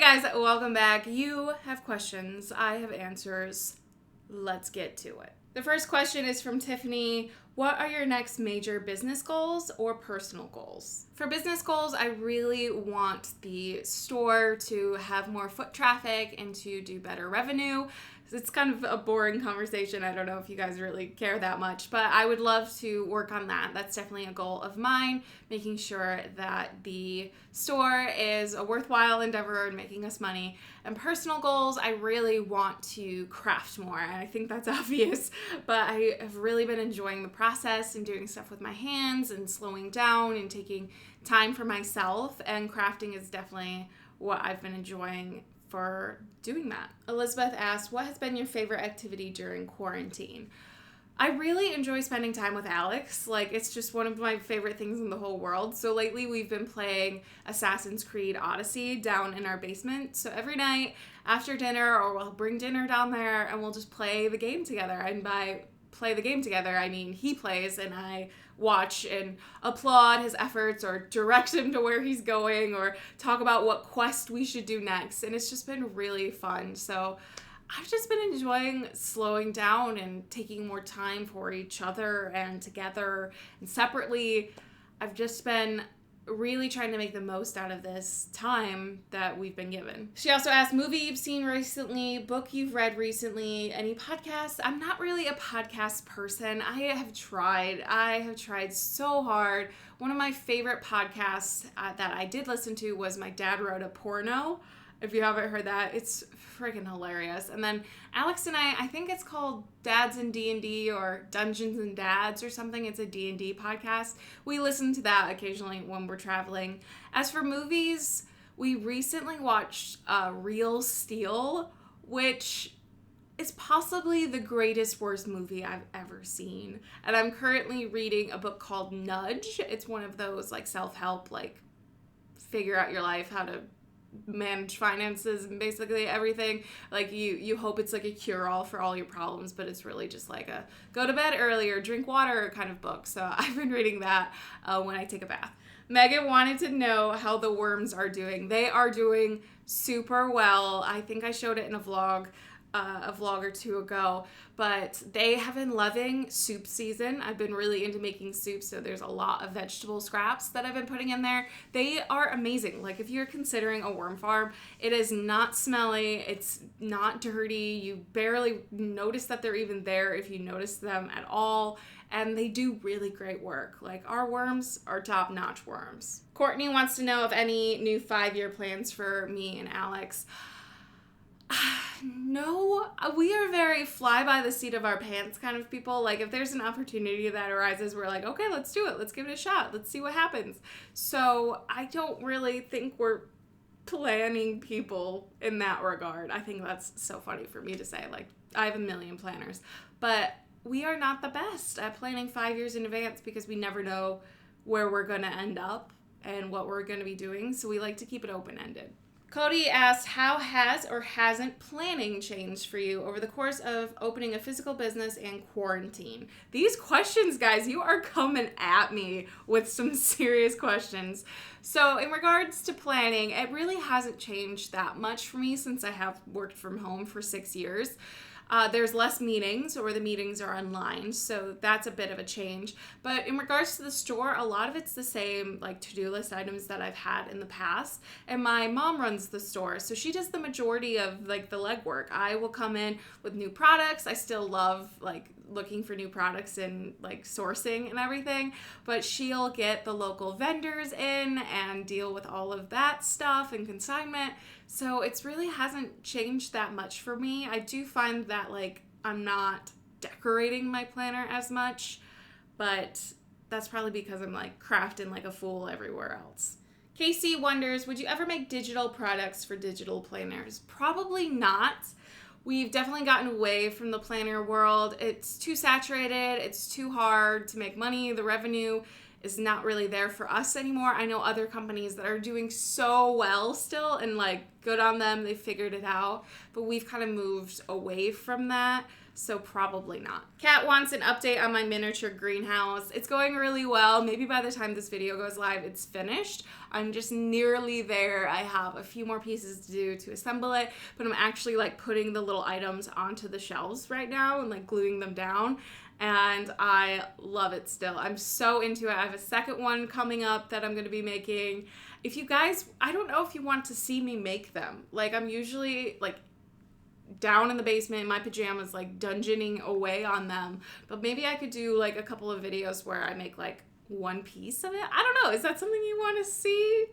guys, welcome back. You have questions, I have answers. Let's get to it. The first question is from Tiffany. What are your next major business goals or personal goals? For business goals, I really want the store to have more foot traffic and to do better revenue. It's kind of a boring conversation. I don't know if you guys really care that much, but I would love to work on that. That's definitely a goal of mine, making sure that the store is a worthwhile endeavor and making us money. And personal goals, I really want to craft more, and I think that's obvious, but I have really been enjoying the process and doing stuff with my hands and slowing down and taking time for myself, and crafting is definitely what I've been enjoying for doing that. Elizabeth asked, what has been your favorite activity during quarantine? I really enjoy spending time with Alex. It's just one of my favorite things in the whole world. So lately we've been playing Assassin's Creed Odyssey down in our basement. So every night after dinner, or we'll bring dinner down there and we'll just play the game together. And by play the game together, I mean he plays and I watch and applaud his efforts or direct him to where he's going or talk about what quest we should do next. And it's just been really fun. So I've just been enjoying slowing down and taking more time for each other and together and separately. I've just been really trying to make the most out of this time that we've been given. She also asked, movie you've seen recently, book you've read recently, any podcasts? I'm not really a podcast person. I have tried so hard. One of my favorite podcasts that I did listen to was My Dad Wrote a Porno. If you haven't heard that, it's freaking hilarious. And then Alex and I think it's called Dads and D&D or Dungeons and Dads or something. It's a D&D podcast. We listen to that occasionally when we're traveling. As for movies, we recently watched Real Steel, which is possibly the greatest, worst movie I've ever seen. And I'm currently reading a book called Nudge. It's one of those self-help, figure out your life, how to manage finances and basically everything. You hope it's a cure-all for all your problems, but it's really just a go to bed earlier, drink water kind of book. So I've been reading that when I take a bath. Megan wanted to know how the worms are doing. They are doing super well. I think I showed it in a vlog or two ago, but they have been loving soup season. I've been really into making soup, so there's a lot of vegetable scraps that I've been putting in there. They are amazing. If you're considering a worm farm, it is not smelly, it's not dirty, you barely notice that they're even there if you notice them at all, and they do really great work. Our worms are top-notch worms. Courtney wants to know of any new 5-year plans for me and Alex. No, we are very fly by the seat of our pants kind of people. If there's an opportunity that arises, we're okay, let's do it. Let's give it a shot. Let's see what happens. So I don't really think we're planning people in that regard. I think that's so funny for me to say. I have a million planners, but we are not the best at planning 5 years in advance because we never know where we're going to end up and what we're going to be doing. So we like to keep it open-ended. Cody asked, how has or hasn't planning changed for you over the course of opening a physical business and quarantine? These questions, guys, you are coming at me with some serious questions. So in regards to planning, it really hasn't changed that much for me since I have worked from home for 6 years. There's less meetings, or the meetings are online, so that's a bit of a change. But in regards to the store, a lot of it's the same, to-do list items that I've had in the past. And my mom runs the store, so she does the majority of, the legwork. I will come in with new products. I still love, looking for new products and, sourcing and everything. But she'll get the local vendors in and deal with all of that stuff and consignment. So it's really hasn't changed that much for me. I do find that I'm not decorating my planner as much, but that's probably because I'm crafting like a fool everywhere else. Casey wonders, would you ever make digital products for digital planners? Probably not. We've definitely gotten away from the planner world. It's too saturated. It's too hard to make money. The revenue is not really there for us anymore. I know other companies that are doing so well still, and good on them, they figured it out, but we've kind of moved away from that. so probably not. Kat wants an update on my miniature greenhouse. It's going really well. Maybe by the time this video goes live, it's finished. I'm just nearly there. I have a few more pieces to do to assemble it, but I'm actually like putting the little items onto the shelves right now and like gluing them down. And I love it still. I'm so into it. I have a second one coming up that I'm going to be making. If you guys, I don't know if you want to see me make them. Like, I'm usually like down in the basement in my pajamas, like dungeoning away on them. But maybe I could do like a couple of videos where I make like one piece of it. I don't know. Is that something you want to see?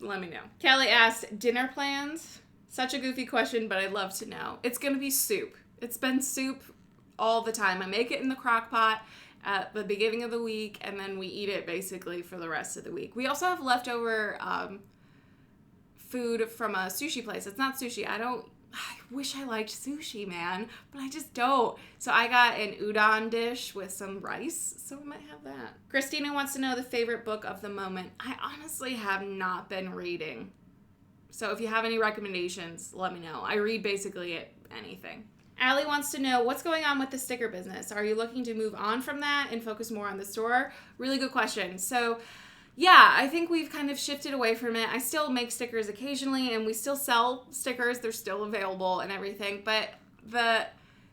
Let me know. Kelly asked, dinner plans? Such a goofy question, but I'd love to know. It's going to be soup. It's been soup all the time. I make it in the crock pot at the beginning of the week, and then we eat it basically for the rest of the week. We also have leftover food from a sushi place. It's not sushi. I wish I liked sushi, man, but I just don't. So I got an udon dish with some rice, so I might have that. Christina wants to know the favorite book of the moment. I honestly have not been reading. So if you have any recommendations, let me know. I read basically anything. Allie wants to know, what's going on with the sticker business? Are you looking to move on from that and focus more on the store? Really good question. So yeah, I think we've kind of shifted away from it. I still make stickers occasionally, and we still sell stickers. They're still available and everything, but the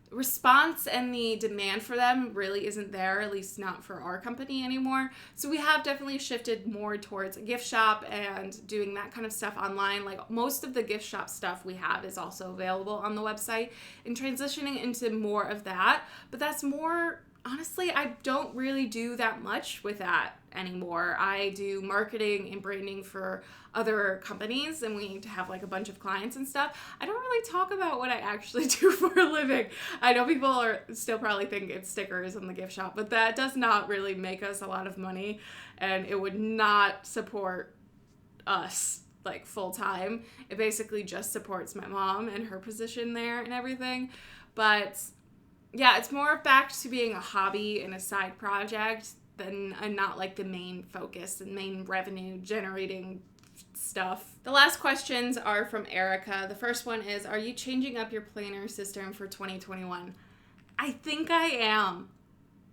response and the demand for them really isn't there, at least not for our company anymore. So we have definitely shifted more towards a gift shop and doing that kind of stuff online. Like, most of the gift shop stuff we have is also available on the website, and transitioning into more of that. But that's more, honestly, I don't really do that much with that anymore. I do marketing and branding for other companies, and we need to have like a bunch of clients and stuff. I don't really talk about what I actually do for a living. I know people are still probably think it's stickers in the gift shop, but that does not really make us a lot of money, and it would not support us like full time. It basically just supports my mom and her position there and everything. But yeah, it's more back to being a hobby and a side project than not like the main focus and main revenue generating stuff. The last questions are from Erica. The first one is, are you changing up your planner system for 2021? I think I am.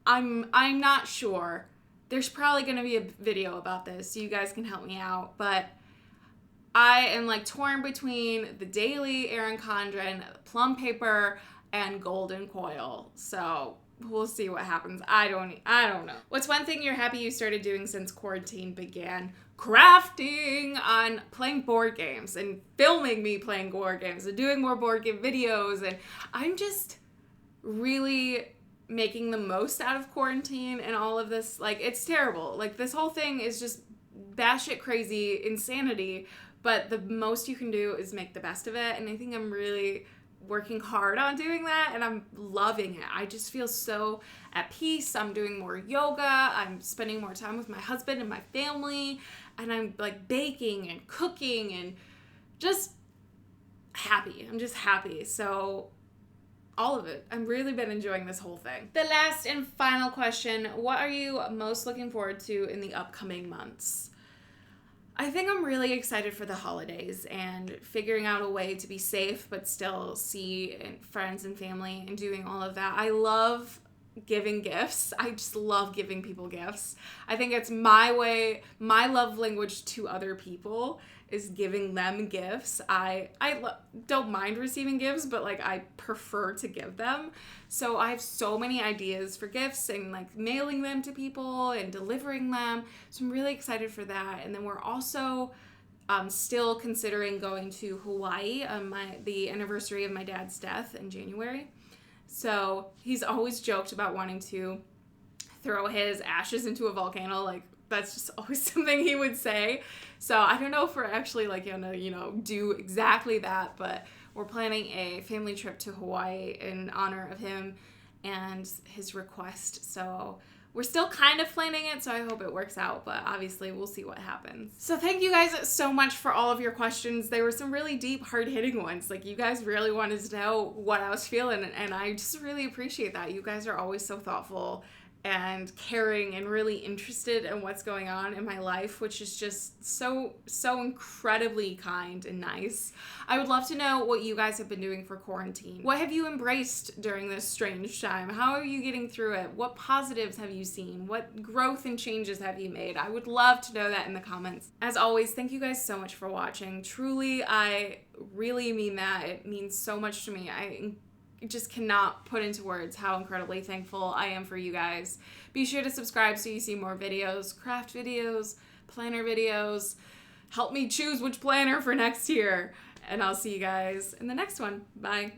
I'm not sure. There's probably going to be a video about this, so you guys can help me out, but I am like torn between the daily Erin Condren, plum paper, and golden coil. So we'll see what happens. I don't know. What's one thing you're happy you started doing since quarantine began? Crafting, on playing board games and filming me playing board games and doing more board game videos. And I'm just really making the most out of quarantine and all of this. Like, it's terrible. Like, this whole thing is just batshit crazy insanity, but the most you can do is make the best of it. And I think I'm really working hard on doing that, and I'm loving it. I just feel so at peace. I'm doing more yoga. I'm spending more time with my husband and my family, and I'm like baking and cooking and just happy. I'm just happy. So all of it. I've really been enjoying this whole thing. The last and final question, what are you most looking forward to in the upcoming months? I think I'm really excited for the holidays and figuring out a way to be safe but still see friends and family and doing all of that. I love giving gifts. I just love giving people gifts. I think it's my way, my love language to other people is giving them gifts. I don't mind receiving gifts, but like I prefer to give them. So I have so many ideas for gifts and like mailing them to people and delivering them. So I'm really excited for that. And then we're also still considering going to Hawaii on the anniversary of my dad's death in January. So he's always joked about wanting to throw his ashes into a volcano. Like, that's just always something he would say. So I don't know if we're actually like gonna, do exactly that, but we're planning a family trip to Hawaii in honor of him and his request. So we're still kind of planning it, so I hope it works out, but obviously we'll see what happens. So thank you guys so much for all of your questions. They were some really deep, hard-hitting ones. Like, you guys really wanted to know what I was feeling, and I just really appreciate that. You guys are always so thoughtful and caring and really interested in what's going on in my life, which is just so incredibly kind and nice. I would love to know what you guys have been doing for quarantine. What have you embraced during this strange time? How are you getting through it? What positives have you seen? What growth and changes have you made? I would love to know that in the comments. As always, thank you guys so much for watching. Truly, I really mean that. It means so much to me. I just cannot put into words how incredibly thankful I am for you guys. Be sure to subscribe so you see more videos, craft videos, planner videos. Help me choose which planner for next year. And I'll see you guys in the next one. Bye.